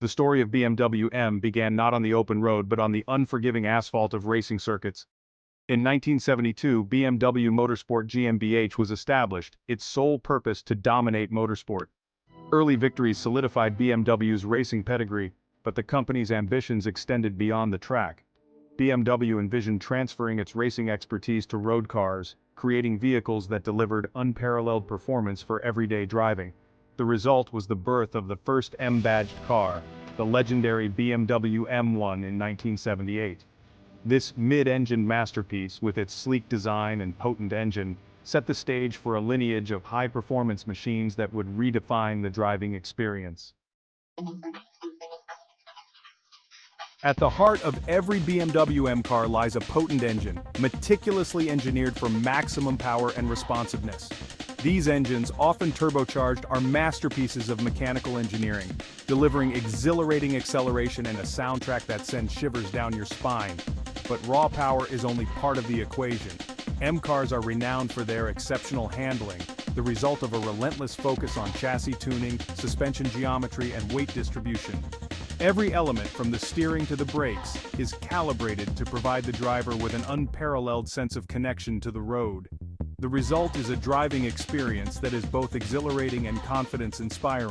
The story of BMW M began not on the open road but on the unforgiving asphalt of racing circuits. In 1972, BMW Motorsport GmbH was established, its sole purpose to dominate motorsport. Early victories solidified BMW's racing pedigree, but the company's ambitions extended beyond the track. BMW envisioned transferring its racing expertise to road cars, creating vehicles that delivered unparalleled performance for everyday driving. The result was the birth of the first M-badged car, the legendary BMW M1 in 1978. This mid-engine masterpiece, with its sleek design and potent engine, set the stage for a lineage of high-performance machines that would redefine the driving experience. At the heart of every BMW M car lies a potent engine, meticulously engineered for maximum power and responsiveness. These engines, often turbocharged, are masterpieces of mechanical engineering, delivering exhilarating acceleration and a soundtrack that sends shivers down your spine. But raw power is only part of the equation. M cars are renowned for their exceptional handling, the result of a relentless focus on chassis tuning, suspension geometry, and weight distribution. Every element, from the steering to the brakes, is calibrated to provide the driver with an unparalleled sense of connection to the road. The result is a driving experience that is both exhilarating and confidence-inspiring.